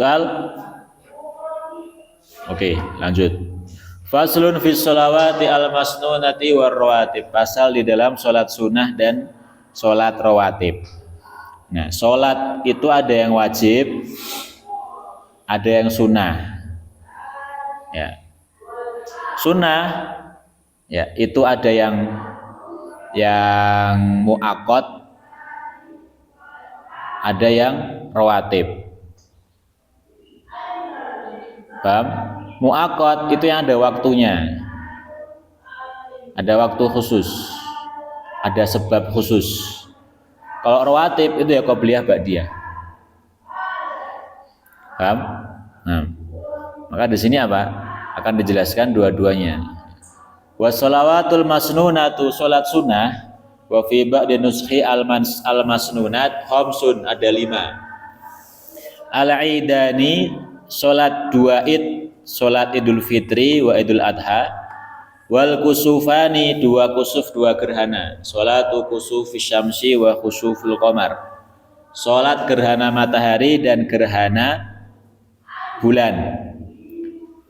Soal? Oke, lanjut. Faslun fi sholawati al-masnunati war rawatib. Pasal di dalam sholat sunnah dan sholat rawatib. Nah, sholat itu ada yang wajib, ada yang sunnah. Ya. Sunnah ya, itu ada yang muakkad, ada yang rawatib. Paham? Muakkad itu yang ada waktunya. Ada waktu khusus. Ada sebab khusus. Kalau rawatib itu ya qobliyah ba'diyah. Paham? Nah, maka di sini apa? Akan dijelaskan dua-duanya. Wassalawatul masnunatu, sholat sunnah, wa fi ba'di nuskhi al-masnunat khamsun, ada 5. Al-idani, sholat 2 id, sholat idul fitri wa idul adha. Wal kusufani, 2 kusuf 2 gerhana, sholatu kusufi syamsi wa kusuful qamar, sholat gerhana matahari dan gerhana bulan.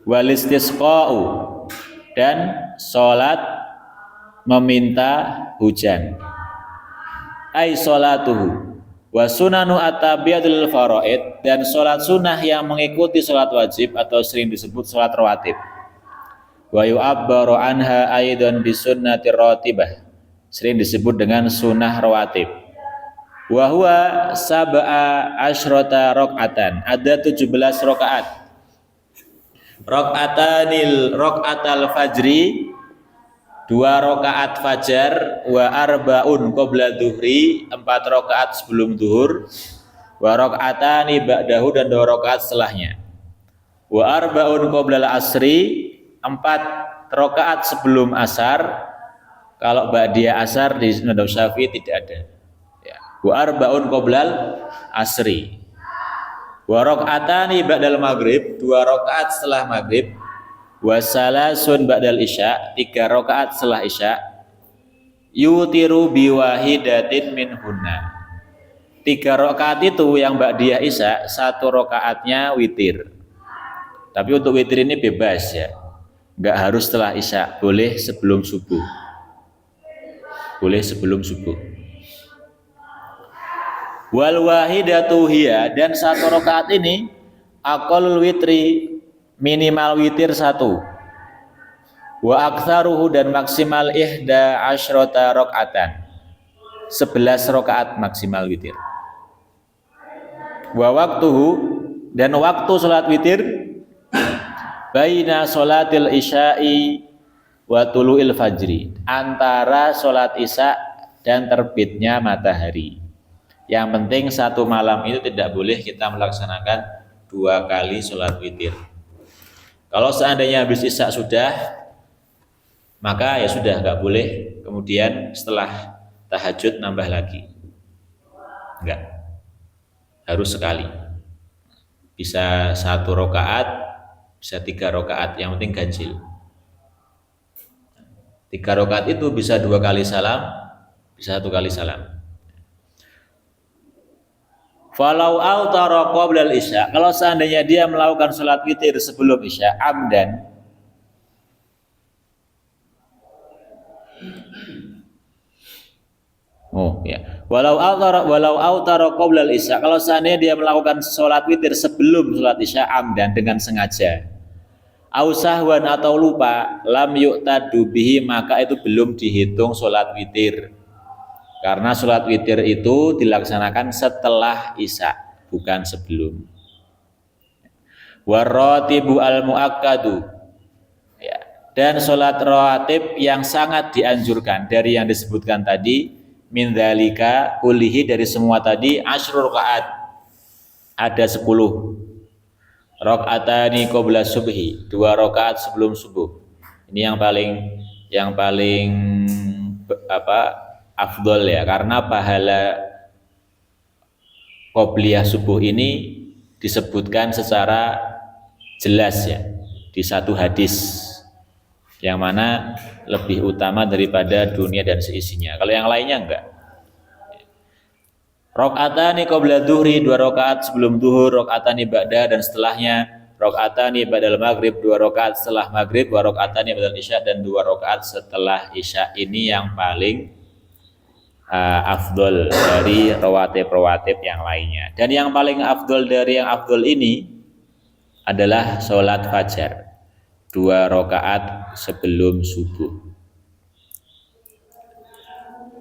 Wal istisqa'u, dan sholat meminta hujan. Ai sholatuhu wa sunanu at-tabiyatul faraid, dan sholat sunnah yang mengikuti sholat wajib atau sering disebut sholat rawatib. Wa yu'abbaru anha aidan bi sunnati ratibah, sering disebut dengan sunnah rawatib. Wa huwa sab'a asyrata rakaatan, ada 17 rakaat. Rakaatal fajri, 2 rakaat fajar, wa arbaun qabla dhuhri, 4 rakaat sebelum zuhur, wa rakaatani ba'dahu, dan 2 rakaat setelahnya. Wa arbaun qabla asri, 4 rakaat sebelum asar. Kalau ba'diyah asar di mazhab Syafi'i tidak ada. Ya. Wa arbaun qoblal asri. Wa rakaatani ba'dal maghrib, 2 rakaat setelah maghrib. Wa salasun ba'dal isya, 3 rakaat setelah isya. Yutiru biwahidatin minhunna, 3 rakaat itu yang ba'diyah isya, 1 rakaatnya witir. Tapi untuk witir ini bebas ya, nggak harus setelah isya, boleh sebelum subuh. Boleh sebelum subuh. Wal wahidatu hiya, dan 1 rakaat ini aqallul witri, minimal witir 1. Wa aktsaruhu, dan maksimal 11 rakaatan, 11 rakaat maksimal witir. Wa waktuhu, dan waktu salat witir baina sholatil isya'i wa tulu'il fajri, antara sholat isya dan terbitnya matahari. Yang penting 1 malam itu tidak boleh kita melaksanakan 2 kali sholat witir. Kalau seandainya habis isya sudah, maka ya sudah, nggak boleh kemudian setelah tahajud nambah lagi. Enggak, harus sekali. Bisa 1 rakaat, bisa 3 rakaat, yang penting ganjil. 3 rakaat itu bisa 2 kali salam, bisa 1 kali salam. Falau autara qoblal isya, kalau seandainya dia melakukan sholat witir sebelum isya amdan, walau autara qoblal isya, kalau seandainya dia melakukan sholat witir sebelum sholat isya amdan, dengan sengaja, au sahwan, atau lupa, lam yu'tadu bihi, maka itu belum dihitung sholat witir. Karena sholat witir itu dilaksanakan setelah isya, bukan sebelum. Warratibu al-mu'akkadu, ya, dan sholat rawatib yang sangat dianjurkan dari yang disebutkan tadi, min dzalika kulihi, dari semua tadi, asyrul rakaat, ada 10. Rakaatani qabla subhi, 2 rakaat sebelum subuh. Ini yang paling afdol ya, karena pahala qobliyah subuh ini disebutkan secara jelas ya di 1 hadis, yang mana lebih utama daripada dunia dan seisinya. Kalau yang lainnya enggak. Rakaatani qabla dhuhri, 2 rakaat sebelum zuhur, rakaatani ba'da dan setelahnya, rakaatani ba'dal maghrib, 2 rakaat setelah maghrib, 2 rakaatani ba'dal isya dan 2 rakaat setelah isya. Ini yang paling afdol dari rawatib-rawatib yang lainnya. Dan yang paling afdol dari yang afdol ini adalah sholat fajar, 2 rakaat sebelum subuh.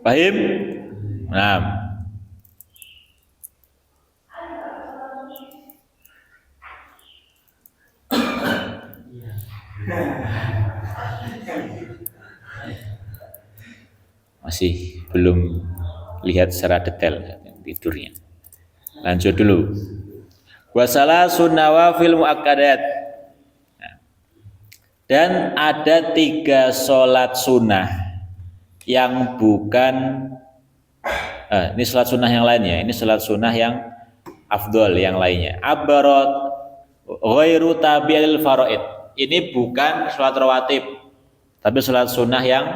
Paham? Nah, masih belum lihat secara detail tidurnya. Lanjut dulu. Wasala sunnawafil muakkadat. Dan ada 3 sholat sunnah yang bukan ini sholat sunnah yang lainnya. Ini sholat sunnah yang afdol yang lainnya. Abarat ghairu tabi'il faraid. Ini bukan sholat rawatib, tapi sholat sunnah yang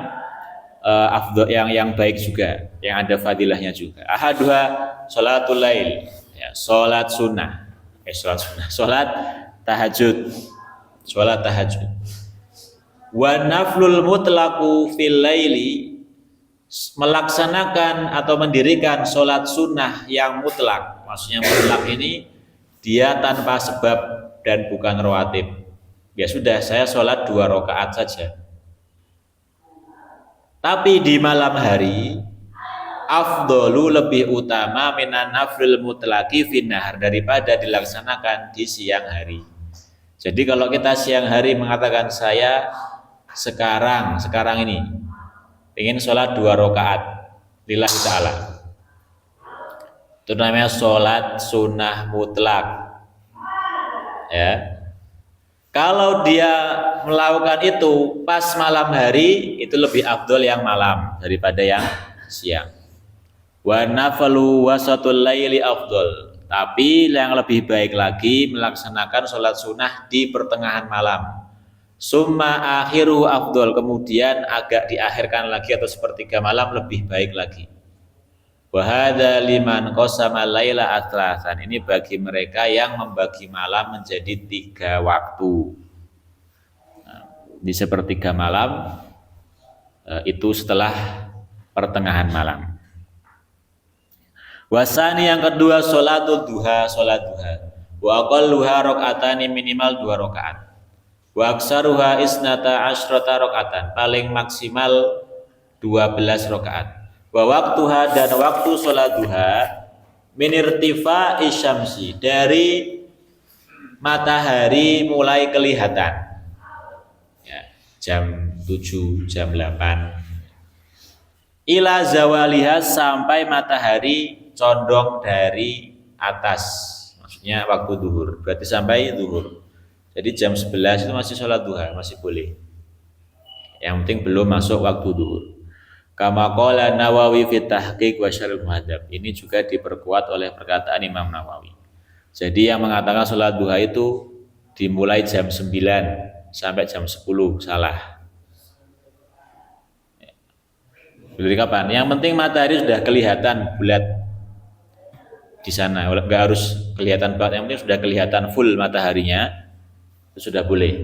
afdol, yang baik juga, yang ada fadilahnya juga. Ahaduha sholatul lail, ya, sholat sunnah, sholat tahajud, sholat tahajud. Wa naflul mutlaqu fil laili, melaksanakan atau mendirikan sholat sunnah yang mutlak. Maksudnya mutlak ini dia tanpa sebab dan bukan rawatib. Ya sudah, saya sholat 2 rakaat saja. Tapi di malam hari afdolu lebih utama minan naflil mutlaqi finnahar, daripada dilaksanakan di siang hari. Jadi kalau kita siang hari mengatakan saya sekarang ini ingin sholat 2 rakaat lillahi ta'ala, itu namanya sholat sunnah mutlak, ya. Kalau dia melakukan itu pas malam hari, itu lebih afdol yang malam daripada yang siang. Wa nafalu wasatul laili afdol. Tapi yang lebih baik lagi melaksanakan sholat sunnah di pertengahan malam. Summa akhiru afdol, kemudian agak diakhirkan lagi atau sepertiga malam lebih baik lagi. Wa hadza liman qasama laila atlasan. Ini bagi mereka yang membagi malam menjadi 3 waktu. Nah, di sepertiga malam itu setelah pertengahan malam. Wasani yang kedua sholatul duha, sholat duha. Wa aqalluha rakaatani, minimal 2 rakaat. Wa aksaruha isnata asyrata rakaatan, paling maksimal 12 rakaat. Wa waktuha, dan waktu sholat duha min irtifa isyamsi, dari matahari mulai kelihatan, ya, jam 7, jam 8, ila zawaliha, sampai matahari condong dari atas, maksudnya waktu duhur, berarti sampai duhur. Jadi jam 11 itu masih sholat duha, masih boleh, yang penting belum masuk waktu duhur. Kama qala Nawawi fi tahqiq wa syarh muhadzab. Ini juga diperkuat oleh perkataan Imam Nawawi. Jadi yang mengatakan sholat duha itu dimulai jam 9 sampai jam 10 salah. Dari kapan? Yang penting matahari sudah kelihatan bulat di sana. Enggak harus kelihatan banget, yang penting sudah kelihatan full mataharinya, itu sudah boleh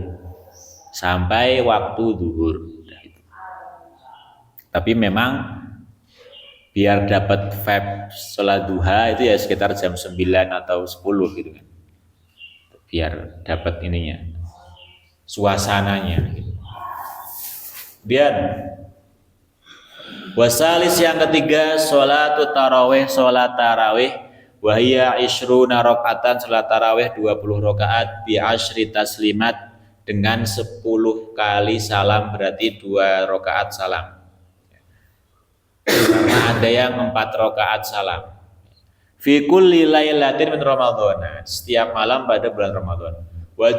sampai waktu zuhur. Tapi memang biar dapat vibe sholat duha itu ya sekitar jam 9 atau 10 gitu kan, biar dapat ininya, suasananya gitu. Kemudian wasalis yang ketiga sholat tarawih, sholat tarawih, wahia isruna rakaatan, sholat tarawih 20 rakaat bi asyri taslimat, dengan 10 kali salam, berarti 2 rakaat salam. Karena ada yang 4 rakaat salam. Fi kulli lailatin min Ramadhan, setiap malam pada bulan Ramadan. Wa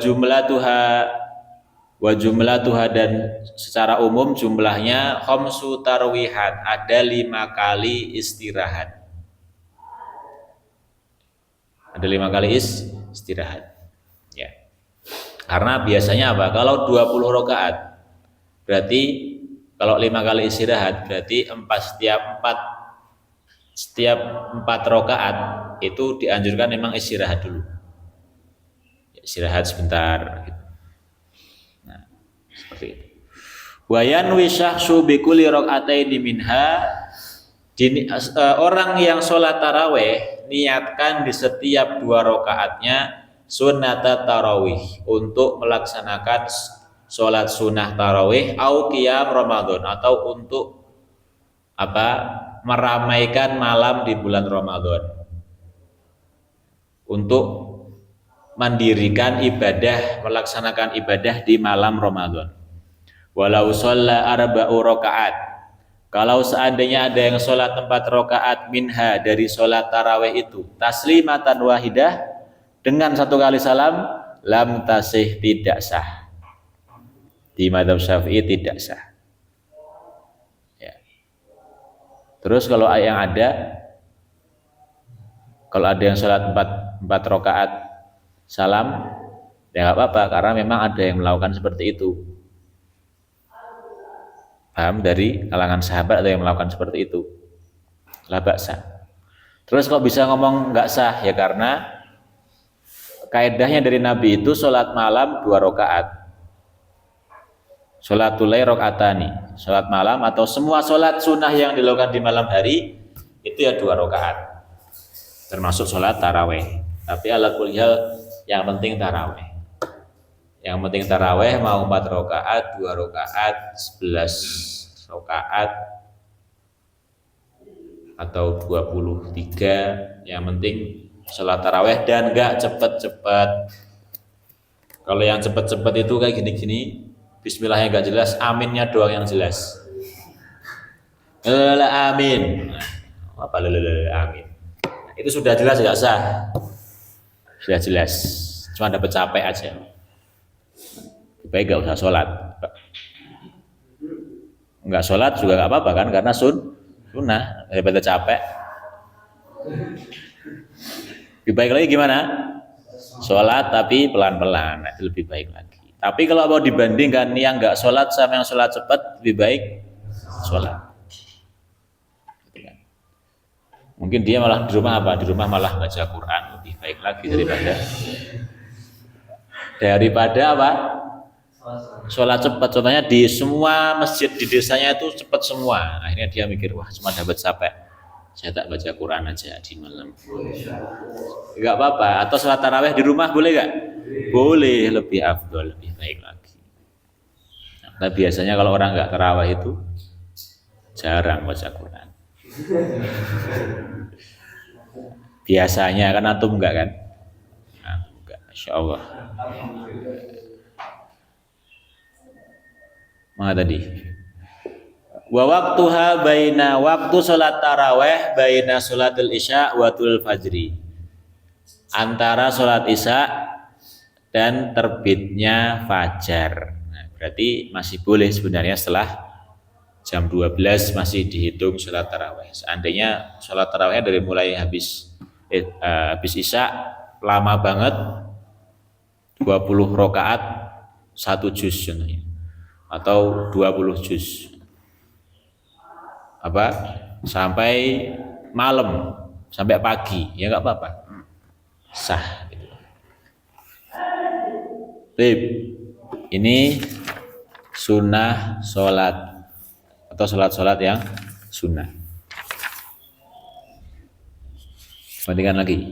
jumlatuha, dan secara umum jumlahnya khamsu tarwihat, ada 5 kali istirahat. Ada 5 kali istirahat. Ya. Karena biasanya apa? Kalau 20 rakaat berarti kalau 5 kali istirahat berarti setiap 4 setiap 4 rakaat itu dianjurkan memang istirahat dulu. Istirahat sebentar gitu. Nah, seperti itu. Wa yanwi syahsu bi kulli rak'ataini minha, orang yang sholat taraweh niatkan di setiap 2 rakaatnya sunnata tarawih, untuk melaksanakan sholat sunnah tarawih, au qiyam Ramadan, atau untuk meramaikan malam di bulan Ramadan, untuk mendirikan ibadah, melaksanakan ibadah di malam Ramadan. Walau shalla arba'u rakaat, kalau seandainya ada yang sholat 4 rakaat minha, dari sholat tarawih itu, taslimatan wahidah, dengan 1 kali salam, lam tasih, tidak sah. Di madzhab Syafi'i tidak sah. Ya. Terus kalau ada yang sholat 4 rakaat salam, ya nggak apa-apa, karena memang ada yang melakukan seperti itu. Paham, dari kalangan sahabat ada yang melakukan seperti itu. La ba'sa. Terus kok bisa ngomong nggak sah? Ya karena kaidahnya dari Nabi itu sholat malam 2 rakaat. Sholatul lail rakaatani, sholat malam atau semua sholat sunnah yang dilakukan di malam hari itu ya 2 rakaat, termasuk sholat taraweh. Tapi ala kulli hal yang penting taraweh. Yang penting taraweh mau 4 rakaat, 2 rakaat, 11 rakaat atau 23, yang penting sholat taraweh dan enggak cepet-cepet. Kalau yang cepet-cepet itu kayak gini-gini, bismillahnya enggak jelas, aminnya doang yang jelas. Amin. Apa amin? Itu sudah jelas enggak sah. Sudah jelas. Cuma dapat capek aja. Baik enggak usah sholat. Enggak sholat juga enggak apa-apa kan, karena sunnah, daripada capek. Lebih baik lagi gimana? Sholat tapi pelan-pelan, itu lebih baik lagi. Tapi kalau mau dibandingkan yang enggak sholat sama yang sholat cepat, lebih baik sholat. Mungkin dia malah di rumah Di rumah malah baca Quran, lebih baik lagi daripada sholat cepat. Contohnya di semua masjid di desanya itu cepat semua. Akhirnya dia mikir, wah cuma dapat capek, saya tak baca Quran aja di malam. Enggak apa-apa. Atau sholat tarawih di rumah boleh enggak? Boleh, lebih afdol, lebih baik lagi. Nah, biasanya kalau orang enggak tarawih itu jarang baca Quran. Biasanya kan antum enggak kan? Enggak, Masya Allah. Mana tadi? Wa waktuha baina, waktu sholat taraweh baina sholatul isya wa tul fajri, antara sholat isya dan terbitnya fajar. Nah, berarti masih boleh sebenarnya setelah jam 12 masih dihitung sholat taraweh. Seandainya sholat taraweh dari mulai habis isya lama banget, 20 rakaat 1 juz contohnya, atau 20 juz sampai malam, sampai pagi, ya nggak apa-apa, sah gitu. Ini sunnah sholat atau sholat yang sunnah. Bandingkan lagi.